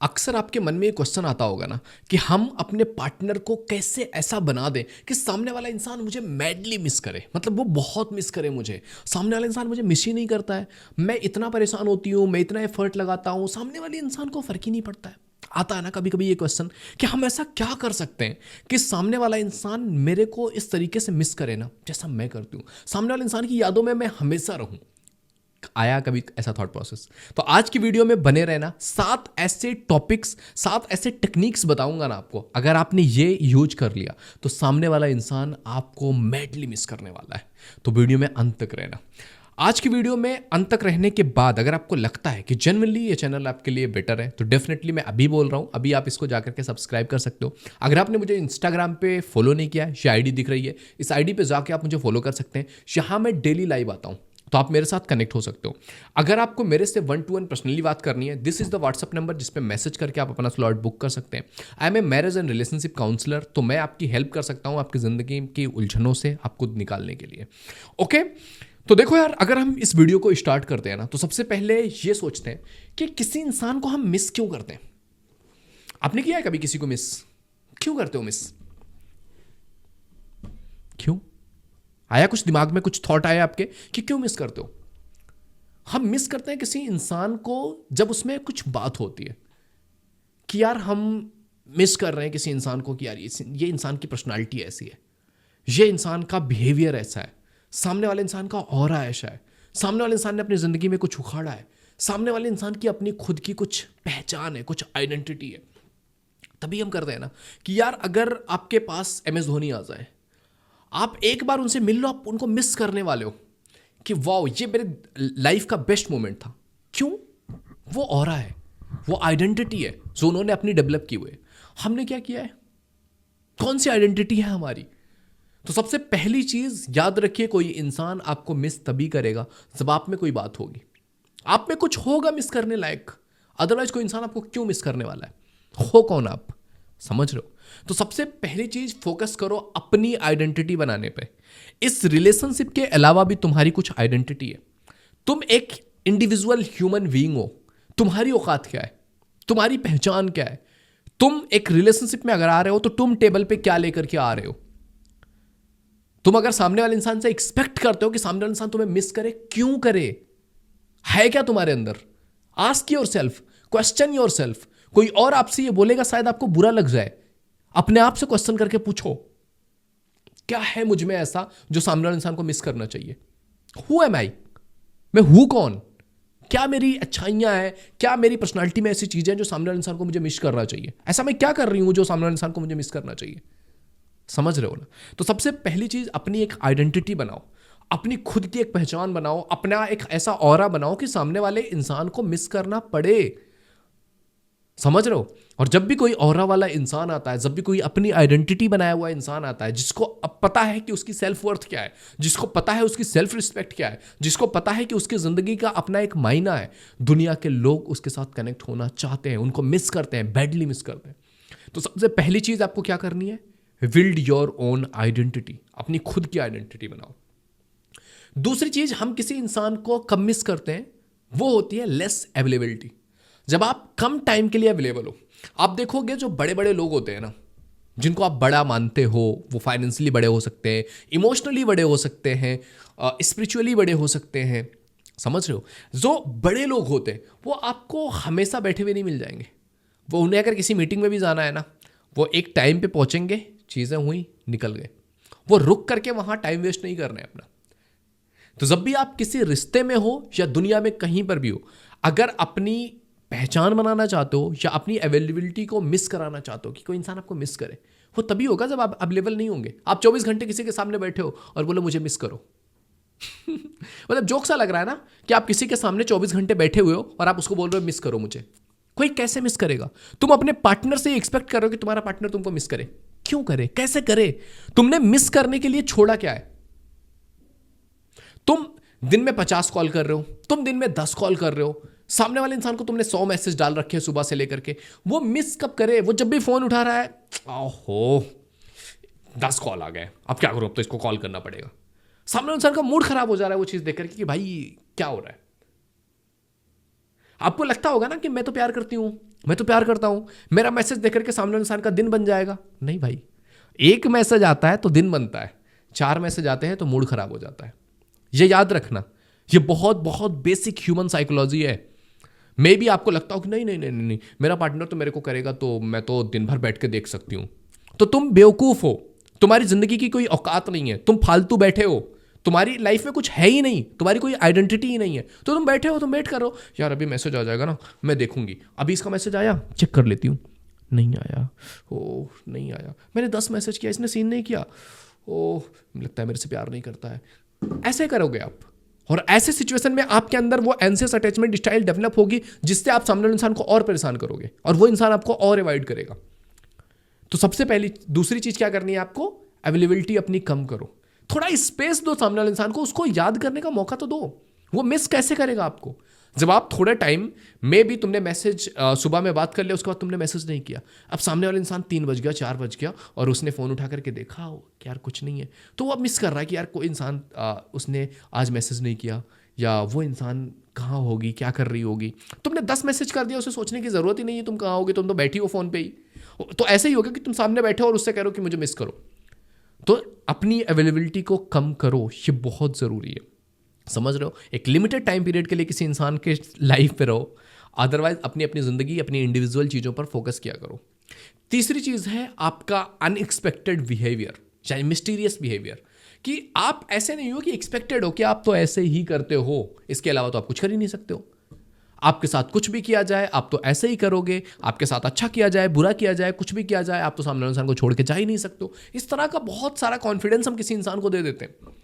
अक्सर आपके मन में ये क्वेश्चन आता होगा ना कि हम अपने पार्टनर को कैसे ऐसा बना दें कि सामने वाला इंसान मुझे मैडली मिस करे, मतलब वो बहुत मिस करे मुझे। सामने वाला इंसान मुझे मिस ही नहीं करता है, मैं इतना परेशान होती हूँ, मैं इतना एफर्ट लगाता हूँ, सामने वाले इंसान को फर्क ही नहीं पड़ता है। आता है ना कभी कभी ये क्वेश्चन कि हम ऐसा क्या कर सकते हैं कि सामने वाला इंसान मेरे को इस तरीके से मिस करे ना जैसा मैं करती हूँ, सामने वाले इंसान की यादों में मैं हमेशा रहूँ। आया कभी ऐसा थॉट प्रोसेस? तो आज की वीडियो में बने रहना। 7 ऐसे टेक्निक्स बताऊंगा ना आपको, अगर आपने ये यूज कर लिया तो सामने वाला इंसान आपको मैडली मिस करने वाला है। तो वीडियो में अंत तक रहना। आज की वीडियो में अंत तक रहने के बाद अगर आपको लगता है कि जेन्युइनली ये चैनल आपके लिए बेटर है तो डेफिनेटली मैं अभी बोल रहा हूँ, अभी आप इसको जाकर के सब्सक्राइब कर सकते हो। अगर आपने मुझे इंस्टाग्राम पे फॉलो नहीं किया है, ये आईडी दिख रही है, इस आईडी पे जाके आप मुझे फॉलो कर सकते हैं। यहाँ मैं डेली लाइव आता हूँ तो आप मेरे साथ कनेक्ट हो सकते हो। अगर आपको मेरे से 1-to-1 पर्सनली बात करनी है, this is the WhatsApp number जिस पे मैसेज करके आप अपना स्लॉट बुक कर सकते हैं। I am a marriage and relationship counsellor, तो मैं आपकी हेल्प कर सकता हूँ आपकी ज़िंदगी की उलझनों से आपको निकालने के लिए। ओके, तो देखो यार, अगर हम इस वीडियो को स्टार्ट करते हैं ना तो सबसे पहले ये सोचते हैं कि किसी इंसान को हम मिस क्यों करते हैं। आपने किया है कभी किसी को मिस? क्यों करते हो मिस? क्यों? आया कुछ दिमाग में, कुछ थॉट आया आपके कि क्यों मिस करते हो? हम मिस करते हैं किसी इंसान को जब उसमें कुछ बात होती है कि यार हम मिस कर रहे हैं किसी इंसान को कि यार ये इंसान की पर्सनालिटी ऐसी है, ये इंसान का बिहेवियर ऐसा है, सामने वाले इंसान का ऑरा ऐसा है, सामने वाले इंसान ने अपनी ज़िंदगी में कुछ उखाड़ा है, सामने वाले इंसान की अपनी खुद की कुछ पहचान है, कुछ आइडेंटिटी है। तभी हम करते हैं ना कि यार अगर आपके पास एम एस धोनी आ जाए, आप एक बार उनसे मिल लो, आप उनको मिस करने वाले हो कि वाओ ये मेरे लाइफ का बेस्ट मोमेंट था। क्यों? वो ऑरा है, वो आइडेंटिटी है जो उन्होंने अपनी डेवलप की हुई है। हमने क्या किया है? कौन सी आइडेंटिटी है हमारी? तो सबसे पहली चीज याद रखिए, कोई इंसान आपको मिस तभी करेगा जब आप में कोई बात होगी, आप में कुछ होगा मिस करने लायक। अदरवाइज कोई इंसान आपको क्यों मिस करने वाला है? हो कौन आप? समझ रहे हो? तो सबसे पहली चीज, फोकस करो अपनी आइडेंटिटी बनाने पे। इस रिलेशनशिप के अलावा भी तुम्हारी कुछ आइडेंटिटी है। तुम एक इंडिविजुअल ह्यूमन बीइंग हो। तुम्हारी औकात क्या है? तुम्हारी पहचान क्या है? तुम एक रिलेशनशिप में अगर आ रहे हो तो तुम टेबल पे क्या लेकर के आ रहे हो? तुम अगर सामने वाले इंसान से एक्सपेक्ट करते हो कि सामने वाला इंसान तुम्हें मिस करे, क्यों करे? है क्या तुम्हारे अंदर? Ask your self, question your self. कोई और आपसे ये बोलेगा शायद आपको बुरा लग जाए, अपने आप से क्वेश्चन करके पूछो, क्या है मुझ में ऐसा जो सामने वाले इंसान को मिस करना चाहिए? हु एम आई? मैं हूं कौन? क्या मेरी अच्छाइयां हैं? क्या मेरी पर्सनालिटी में ऐसी चीजें हैं जो सामने वाले इंसान को मुझे मिस करना चाहिए? ऐसा मैं क्या कर रही हूं जो सामने वाले इंसान को मुझे मिस करना चाहिए? समझ रहे हो ना? तो सबसे पहली चीज, अपनी एक आइडेंटिटी बनाओ, अपनी खुद की एक पहचान बनाओ, अपना एक ऐसा ऑरा बनाओ कि सामने वाले इंसान को मिस करना पड़े। समझ रहे हो? और जब भी कोई ऑरा वाला इंसान आता है, जब भी कोई अपनी आइडेंटिटी बनाया हुआ इंसान आता है, जिसको अब पता है कि उसकी सेल्फ वर्थ क्या है, जिसको पता है उसकी सेल्फ रिस्पेक्ट क्या है, जिसको पता है कि उसकी जिंदगी का अपना एक मायना है, दुनिया के लोग उसके साथ कनेक्ट होना चाहते हैं, उनको मिस करते हैं, बैडली मिस करते हैं। तो सबसे पहली चीज आपको क्या करनी है? बिल्ड योर ओन आइडेंटिटी, अपनी खुद की आइडेंटिटी बनाओ। दूसरी चीज, हम किसी इंसान को कब मिस करते हैं, वो होती है लेस अवेलेबिलिटी। जब आप कम टाइम के लिए अवेलेबल हो। आप देखोगे जो बड़े बड़े लोग होते हैं ना, जिनको आप बड़ा मानते हो, वो फाइनेंशियली बड़े हो सकते हैं, इमोशनली बड़े हो सकते हैं, स्पिरिचुअली बड़े हो सकते हैं। समझ रहे हो? जो बड़े लोग होते हैं वो आपको हमेशा बैठे हुए नहीं मिल जाएंगे। वो, उन्हें अगर किसी मीटिंग में भी जाना है ना, वो एक टाइम पे पहुंचेंगे, चीज़ें हुई, निकल गए। वो रुक करके वहां टाइम वेस्ट नहीं करना है अपना। तो जब भी आप किसी रिश्ते में हो या दुनिया में कहीं पर भी हो, अगर अपनी पहचान बनाना चाहते हो या अपनी अवेलेबिलिटी को मिस कराना चाहते हो कि कोई इंसान आपको मिस करे, वो तभी होगा जब आप अवेलेबल नहीं होंगे। आप 24 घंटे किसी के सामने बैठे हो और बोलो मुझे मिस करो। मतलब जोक सा लग रहा है ना कि आप किसी के सामने 24 घंटे बैठे हुए हो और आप उसको बोल रहे हो मिस करो मुझे। कोई कैसे मिस करेगा? तुम अपने पार्टनर से एक्सपेक्ट कर रहे हो कि तुम्हारा पार्टनर तुमको मिस करे। क्यों करे? कैसे करे? तुमने मिस करने के लिए छोड़ा क्या है? तुम दिन में 50 कॉल कर रहे हो, तुम दिन में 10 कॉल कर रहे हो, सामने वाले इंसान को तुमने 100 मैसेज डाल रखे हैं सुबह से लेकर के। वो मिस कब करे? वो जब भी फोन उठा रहा है, ओहो 10 कॉल आ गए, अब क्या करूं, अब तो इसको कॉल करना पड़ेगा। सामने इंसान का मूड खराब हो जा रहा है वो चीज देख करके कि भाई क्या हो रहा है। आपको लगता होगा ना कि मैं तो प्यार करती हूं, मैं तो प्यार करता हूं, मेरा मैसेज देख करके सामने इंसान का दिन बन जाएगा। नहीं भाई, एक मैसेज आता है तो दिन बनता है, 4 मैसेज आते हैं तो मूड खराब हो जाता है। ये याद रखना, ये बहुत बहुत बेसिक ह्यूमन साइकोलॉजी है। मे भी आपको लगता हो कि नहीं नहीं नहीं नहीं नहीं, मेरा पार्टनर तो मेरे को करेगा तो मैं तो दिन भर बैठ के देख सकती हूं, तो तुम बेवकूफ हो, तुम्हारी जिंदगी की कोई औकात नहीं है, तुम फालतू बैठे हो, तुम्हारी लाइफ में कुछ है ही नहीं, तुम्हारी कोई आइडेंटिटी ही नहीं है, तो तुम बैठे हो, तुम वेट करो, यार अभी मैसेज आ जाएगा ना, मैं देखूंगी, अभी इसका मैसेज आया चेक कर लेती हूँ, नहीं आया, ओह नहीं आया, मैंने 10 मैसेज किया इसने सीन नहीं किया, ओह लगता है मेरे से प्यार नहीं करता है। ऐसे करोगे आप, और ऐसे सिचुएशन में आपके अंदर वो एंशियस अटैचमेंट स्टाइल डेवलप होगी जिससे आप सामने वाले इंसान को और परेशान करोगे और वो इंसान आपको और अवॉइड करेगा। तो सबसे पहली दूसरी चीज क्या करनी है आपको, अवेलेबिलिटी अपनी कम करो, थोड़ा स्पेस दो सामने वाले इंसान को, उसको याद करने का मौका तो दो। वो मिस कैसे करेगा आपको, जब आप थोड़ा टाइम में भी तुमने मैसेज सुबह में बात कर लिया, उसके बाद तुमने मैसेज नहीं किया, अब सामने वाले इंसान 3 बज गया 4 बज गया और उसने फ़ोन उठा करके देखा हो कि यार कुछ नहीं है, तो वो अब मिस कर रहा है कि यार कोई इंसान उसने आज मैसेज नहीं किया, या वो इंसान कहाँ होगी, क्या कर रही होगी। तुमने 10 मैसेज कर दिया, उसे सोचने की ज़रूरत ही नहीं है तुम कहाँ होगे, तुम तो बैठी हो फ़ोन पे ही। तो ऐसे ही होगा कि तुम सामने बैठे हो और उससे कह रहे हो कि मुझे मिस करो। तो अपनी अवेलेबिलिटी को कम करो, ये बहुत ज़रूरी है, समझ रहे हो। एक लिमिटेड टाइम पीरियड के लिए किसी इंसान के लाइफ पे रहो, अदरवाइज अपनी अपनी ज़िंदगी अपनी इंडिविजुअल चीज़ों पर फोकस किया करो। तीसरी चीज़ है आपका अनएक्सपेक्टेड बिहेवियर, चाहे मिस्टीरियस बिहेवियर, कि आप ऐसे नहीं हो कि एक्सपेक्टेड हो कि आप तो ऐसे ही करते हो, इसके अलावा तो आप कुछ कर ही नहीं सकते हो। आपके साथ कुछ भी किया जाए आप तो ऐसे ही करोगे, आपके साथ अच्छा किया जाए बुरा किया जाए कुछ भी किया जाए आप तो सामने वाले इंसान को छोड़ के जा ही नहीं सकते हो। इस तरह का बहुत सारा कॉन्फिडेंस हम किसी इंसान को दे देते हैं।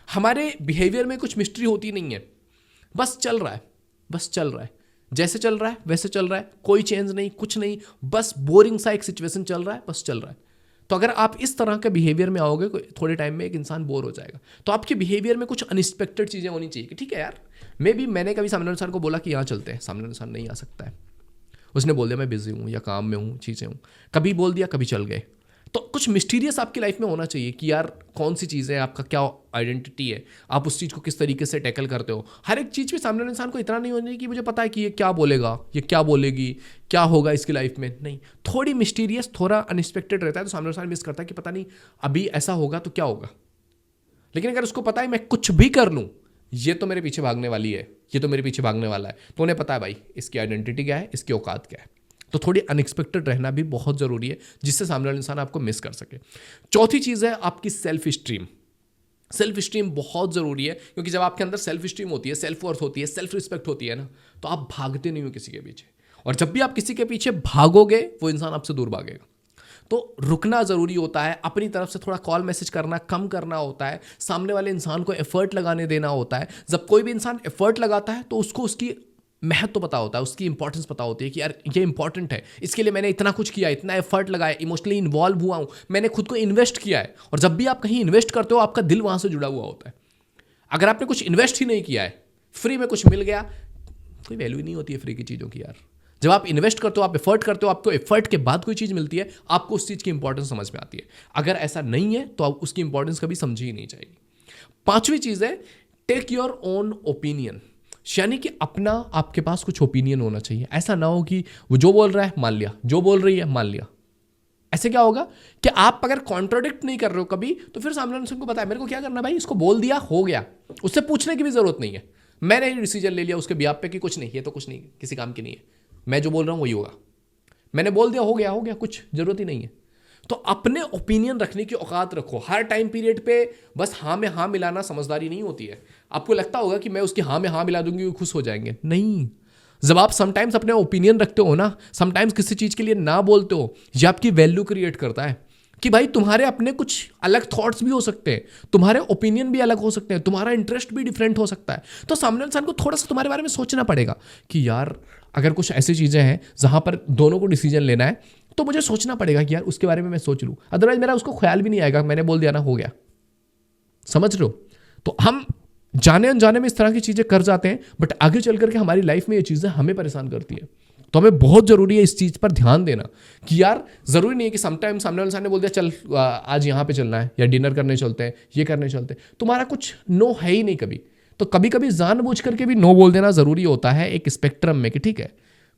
हमारे बिहेवियर में कुछ मिस्ट्री होती नहीं है, बस चल रहा है, बस चल रहा है, जैसे चल रहा है वैसे चल रहा है, कोई चेंज नहीं कुछ नहीं, बस बोरिंग सा एक सिचुएशन चल रहा है, बस चल रहा है। तो अगर आप इस तरह के बिहेवियर में आओगे थोड़े टाइम में एक इंसान बोर हो जाएगा। तो आपके बिहेवियर में कुछ अनएक्सपेक्टेड चीज़ें होनी चाहिए कि ठीक है यार, मैंने कभी सामने वाले इंसान को बोला कि यहाँ चलते हैं, सामने वाले इंसान नहीं आ सकता है, उसने बोल दिया मैं बिजी हूँ या काम में हूँ चीज़ें हूँ, कभी बोल दिया कभी चल गए। तो कुछ मिस्टीरियस आपकी लाइफ में होना चाहिए कि यार कौन सी चीज़ है, आपका क्या आइडेंटिटी है, आप उस चीज़ को किस तरीके से टैकल करते हो। हर एक चीज़ पे सामने वाले इंसान को इतना नहीं होना चाहिए कि मुझे पता है कि ये क्या बोलेगा, ये क्या बोलेगी, क्या होगा इसकी लाइफ में, नहीं। थोड़ी मिस्टीरियस, थोड़ा अनएक्सपेक्टेड रहता है तो सामने वाला इंसान मिस करता है कि पता नहीं अभी ऐसा होगा तो क्या होगा। लेकिन अगर उसको पता है मैं कुछ भी कर लूँ ये तो मेरे पीछे भागने वाली है, ये तो मेरे पीछे भागने वाला है, तो उन्हें पता है भाई इसकी आइडेंटिटी क्या है, इसकी औकात क्या है। तो थोड़ी अनएक्सपेक्टेड रहना भी बहुत ज़रूरी है जिससे सामने वाला इंसान आपको मिस कर सके। चौथी चीज़ है आपकी सेल्फ स्टीम। सेल्फ स्टीम बहुत ज़रूरी है क्योंकि जब आपके अंदर सेल्फ स्टीम होती है, सेल्फ वर्थ होती है, सेल्फ रिस्पेक्ट होती है ना, तो आप भागते नहीं हो किसी के पीछे। और जब भी आप किसी के पीछे भागोगे वो इंसान आपसे दूर भागेगा। तो रुकना ज़रूरी होता है, अपनी तरफ से थोड़ा कॉल मैसेज करना कम करना होता है, सामने वाले इंसान को एफर्ट लगाने देना होता है। जब कोई भी इंसान एफर्ट लगाता है तो उसको उसकी महत्व तो पता होता है, उसकी इंपॉर्टेंस पता होती है कि यार ये इंपॉर्टेंट है, इसके लिए मैंने इतना कुछ किया, इतना एफर्ट लगाया, इमोशनली इन्वॉल्व हुआ हूँ, मैंने खुद को इन्वेस्ट किया है। और जब भी आप कहीं इन्वेस्ट करते हो आपका दिल वहाँ से जुड़ा हुआ होता है। अगर आपने कुछ इन्वेस्ट ही नहीं किया है, फ्री में कुछ मिल गया, कोई वैल्यू नहीं होती है फ्री की चीज़ों की यार। जब आप इन्वेस्ट करते हो, आप एफर्ट करते हो, आपको एफर्ट के बाद कोई चीज़ मिलती है, आपको उस चीज़ की इंपॉर्टेंस समझ में आती है। अगर ऐसा नहीं है तो आप उसकी इंपॉर्टेंस कभी समझी ही नहीं जाएगी। पांचवी चीज़ है टेक योर ओन ओपिनियन, यानी कि अपना आपके पास कुछ ओपिनियन होना चाहिए। ऐसा ना हो कि वो जो बोल रहा है मान लिया, जो बोल रही है मान लिया। ऐसे क्या होगा कि आप अगर कॉन्ट्रोडिक्ट नहीं कर रहे हो कभी, तो फिर सामने वाले को पता है मेरे को क्या करना भाई, इसको बोल दिया हो गया, उससे पूछने की भी जरूरत नहीं है, मैंने डिसीजन ले लिया उसके बिहाफ पे कि कुछ नहीं, ये तो कुछ नहीं किसी काम की नहीं है, मैं जो बोल रहा हूँ वही होगा, मैंने बोल दिया हो गया, कुछ जरूरत ही नहीं है। तो अपने ओपिनियन रखने की औकात रखो। हर टाइम पीरियड पे बस हाँ में हाँ मिलाना समझदारी नहीं होती है। आपको लगता होगा कि मैं उसकी हाँ में हाँ मिला दूंगी वो खुश हो जाएंगे, नहीं। जब आप समटाइम्स अपने ओपिनियन रखते हो ना, समटाइम्स किसी चीज़ के लिए ना बोलते हो, ये आपकी वैल्यू क्रिएट करता है कि भाई तुम्हारे अपने कुछ अलग थॉट्स भी हो सकते हैं, तुम्हारे ओपिनियन भी अलग हो सकते हैं, तुम्हारा इंटरेस्ट भी डिफरेंट हो सकता है। तो सामने इंसान को थोड़ा सा तुम्हारे बारे में सोचना पड़ेगा कि यार अगर कुछ ऐसी चीज़ें हैं जहाँ पर दोनों को डिसीजन लेना है तो मुझे सोचना पड़ेगा कि यार उसके बारे में मैं सोच लूँ, अदरवाइज मेरा उसको ख्याल भी नहीं आएगा, मैंने बोल दिया ना हो गया। समझ रहे हो। तो हम जाने अनजाने में इस तरह की चीज़ें कर जाते हैं, बट आगे चल करके हमारी लाइफ में ये चीज़ें हमें परेशान करती है। तो हमें बहुत ज़रूरी है इस चीज़ पर ध्यान देना कि यार ज़रूरी नहीं है कि समटाइम सामने वाले इंसान ने बोल दिया चल आज यहाँ पे चलना है या डिनर करने चलते हैं, ये करने चलते हैं, तुम्हारा कुछ नो है ही नहीं कभी, तो कभी कभी जानबूझ करके भी नो बोल देना ज़रूरी होता है एक स्पेक्ट्रम में कि ठीक है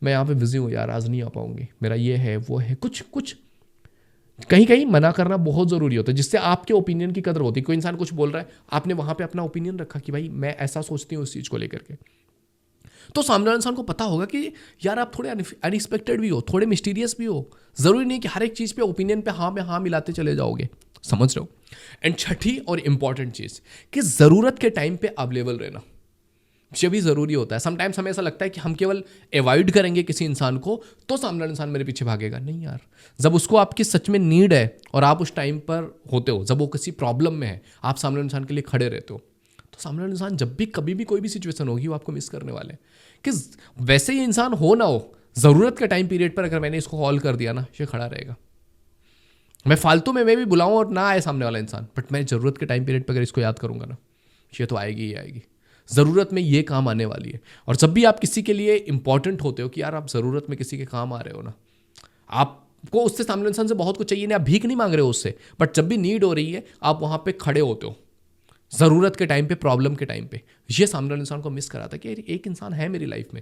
मैं यहाँ पे बिजी हूँ यार, आज नहीं आ पाऊंगी, मेरा ये है वो है, कुछ कुछ कहीं कहीं मना करना बहुत ज़रूरी होता है, जिससे आपके ओपिनियन की कदर होती है। कोई इंसान कुछ बोल रहा है, आपने वहाँ पे अपना ओपिनियन रखा कि भाई मैं ऐसा सोचती हूँ उस चीज़ को लेकर के, तो सामने वाले इंसान को पता होगा कि यार आप थोड़े अनएक्सपेक्टेड भी हो, थोड़े मिस्टीरियस भी हो, ज़रूरी नहीं कि हर एक चीज़ पे ओपिनियन पे हाँ में हाँ मिलाते चले जाओगे, समझ रहे हो। एंड छठी और इंपॉर्टेंट चीज़ कि ज़रूरत के टाइम पे अवेलेबल रहना ये भी ज़रूरी होता है। समटाइम्स हमें ऐसा लगता है कि हम केवल अवॉइड करेंगे किसी इंसान को तो सामने वाला इंसान मेरे पीछे भागेगा, नहीं यार। जब उसको आपकी सच में नीड है और आप उस टाइम पर होते हो, जब वो किसी प्रॉब्लम में है, आप सामने वाले इंसान के लिए खड़े रहते हो, तो सामने वाला इंसान जब भी कभी भी कोई भी सिचुएशन होगी वो आपको मिस करने वाले हैं। कि वैसे ही इंसान हो ना हो, ज़रूरत के टाइम पीरियड पर अगर मैंने इसको कॉल कर दिया ना, ये खड़ा रहेगा। मैं फालतू में मैं भी बुलाऊं और ना आए सामने वाला इंसान, बट मैं ज़रूरत के टाइम पीरियड पर अगर इसको याद करूंगा ना, ये तो आएगी ही आएगी। ज़रूरत में ये काम आने वाली है। और जब भी आप किसी के लिए इंपॉर्टेंट होते हो कि यार आप ज़रूरत में किसी के काम आ रहे हो ना, आपको उससे सामने इंसान से बहुत कुछ चाहिए नहीं, आप भीख नहीं मांग रहे हो उससे, बट जब भी नीड हो रही है आप वहाँ पे खड़े होते हो, ज़रूरत के टाइम पे, प्रॉब्लम के टाइम पे। ये सामने वाले इंसान को मिस कराता है कि एक इंसान है मेरी लाइफ में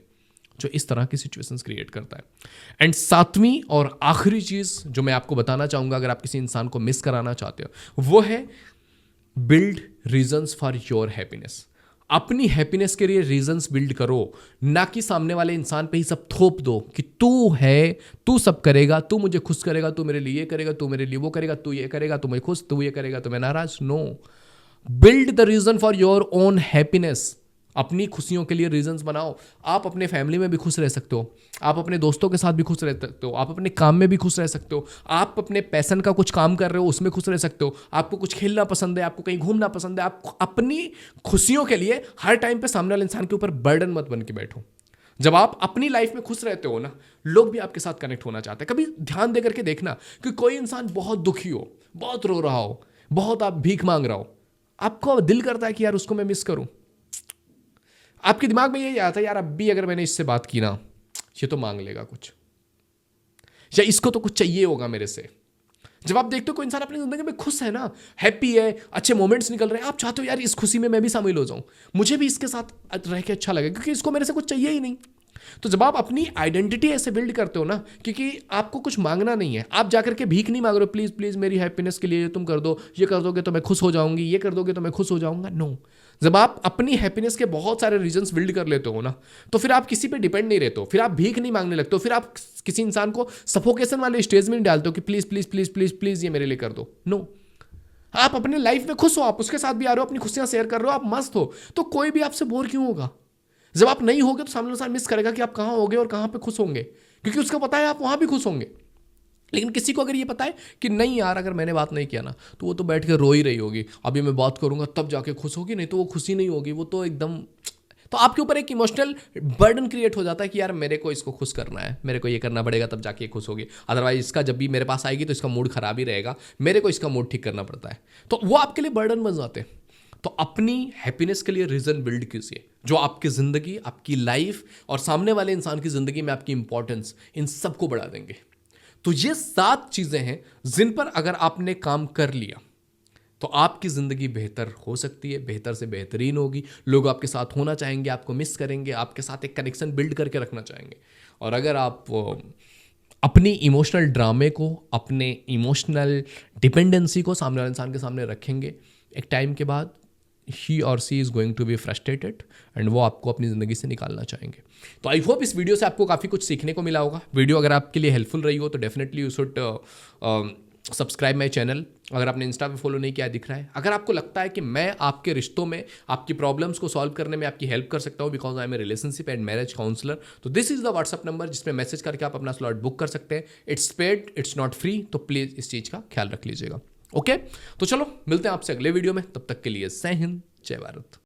जो इस तरह की सिचुएशंस क्रिएट करता है। एंड सातवीं और आखिरी चीज़ जो मैं आपको बताना चाहूँगा अगर आप किसी इंसान को मिस कराना चाहते हो, वो है build reasons for your happiness. अपनी हैप्पीनेस के लिए रीजंस बिल्ड करो, ना कि सामने वाले इंसान पे ही सब थोप दो कि तू है, तू सब करेगा, तू मुझे खुश करेगा, तू मेरे लिए ये करेगा, तू मेरे लिए वो करेगा, तू ये करेगा तो मैं खुश, तू ये करेगा तो मैं नाराज। No, build the reason for your own happiness. अपनी खुशियों के लिए रीजंस बनाओ। आप अपने फैमिली में भी खुश रह सकते हो, आप अपने दोस्तों के साथ भी खुश रह सकते हो, आप अपने काम में भी खुश रह सकते हो, आप अपने पैशन का कुछ काम कर रहे हो उसमें खुश रह सकते हो, आपको कुछ खेलना पसंद है, आपको कहीं घूमना पसंद है। आप अपनी खुशियों के लिए हर टाइम पे सामने वाले इंसान के ऊपर बर्डन मत बन के बैठो। जब आप अपनी लाइफ में खुश रहते हो ना, लोग भी आपके साथ कनेक्ट होना चाहते हैं। कभी ध्यान दे करके देखना कि कोई इंसान बहुत दुखी हो, बहुत रो रहा हो, बहुत आप भीख मांग रहा हो, आपको दिल करता है कि यार उसको मैं मिस करूं। आपके दिमाग में यही आता है यार अब भी अगर मैंने इससे बात की ना, ये तो मांग लेगा कुछ, या इसको तो कुछ चाहिए होगा मेरे से। जब आप देखते हो कोई इंसान अपनी जिंदगी में खुश है ना, हैप्पी है, अच्छे मोमेंट्स निकल रहे हैं, आप चाहते हो यार इस खुशी में मैं भी शामिल हो जाऊं, मुझे भी इसके साथ रह के अच्छा लगे, क्योंकि इसको मेरे से कुछ चाहिए ही नहीं। तो जब आप अपनी आइडेंटिटी ऐसे बिल्ड करते हो ना, क्योंकि आपको कुछ मांगना नहीं है, आप जाकर के भीख नहीं मांग रहे हो प्लीज प्लीज मेरी हैप्पीनेस के लिए तुम कर दो, ये कर दोगे तो मैं खुश हो जाऊंगी, ये कर दोगे तो मैं खुश हो जाऊंगा। नो, जब आप अपनी हैप्पीनेस के बहुत सारे रीजंस बिल्ड कर लेते हो ना, तो फिर आप किसी पे डिपेंड नहीं रहते हो, फिर आप भीख नहीं मांगने लगते हो, फिर आप किसी इंसान को सफोकेशन वाले स्टेज में नहीं डालते हो कि please please please please please ये मेरे लिए कर दो। नो, आप अपने लाइफ में खुश हो, आप उसके साथ भी आ रहे हो, अपनी खुशियां शेयर कर रहे हो, आप मस्त हो, तो कोई भी आपसे बोर क्यों होगा। जब आप नहीं होगे तो सामने इंसान मिस करेगा कि आप कहाँ होगे और कहाँ पे खुश होंगे, क्योंकि उसको पता है आप वहाँ भी खुश होंगे। लेकिन किसी को अगर ये पता है कि नहीं यार अगर मैंने बात नहीं किया ना तो वो तो बैठ के रो ही रही होगी, अभी मैं बात करूंगा तब जाके खुश होगी, नहीं तो वो खुशी नहीं होगी, वो तो एकदम। तो आपके ऊपर एक इमोशनल बर्डन क्रिएट हो जाता है कि यार मेरे को इसको खुश करना है, मेरे को ये करना पड़ेगा तब जाके खुश होगी, अदरवाइज इसका जब भी मेरे पास आएगी तो इसका मूड खराब ही रहेगा, मेरे को इसका मूड ठीक करना पड़ता है। तो वो आपके लिए बर्डन बन जाते हैं। तो अपनी हैप्पीनेस के लिए रीजन बिल्ड कीजिए जो आपकी जिंदगी, आपकी लाइफ और सामने वाले इंसान की जिंदगी में आपकी इंपॉर्टेंस, इन सबको बढ़ा देंगे। तो ये 7 चीजें हैं जिन पर अगर आपने काम कर लिया तो आपकी जिंदगी बेहतर हो सकती है, बेहतर से बेहतरीन होगी। लोग आपके साथ होना चाहेंगे, आपको मिस करेंगे, आपके साथ एक कनेक्शन बिल्ड करके रखना चाहेंगे। और अगर आप अपनी इमोशनल ड्रामे को, अपने इमोशनल डिपेंडेंसी को सामने वाले इंसान के सामने रखेंगे, एक टाइम के बाद ही और she is going to be frustrated and वो आपको अपनी ज़िंदगी से निकालना चाहेंगे। तो आई होप इस वीडियो से आपको काफ़ी कुछ सीखने को मिला होगा। वीडियो अगर आपके लिए हेल्पफुल रही हो तो definitely you should subscribe my channel. अगर आपने इंस्टा पे फॉलो नहीं किया दिख रहा है। अगर आपको लगता है कि मैं आपके रिश्तों में, आपकी प्रॉब्लम्स को सॉल्व करने में आपकी हेल्प कर सकता हूँ because I am a relationship and marriage counsellor, तो this is the WhatsApp number जिसमें मैसेज करके आप अपना स्लॉट बुक कर सकते हैं। It's paid, it's not free, तो प्लीज़ इस चीज़ का ख्याल रख लीजिएगा। ओके, तो चलो मिलते हैं आपसे अगले वीडियो में, तब तक के लिए जय हिंद, जय भारत।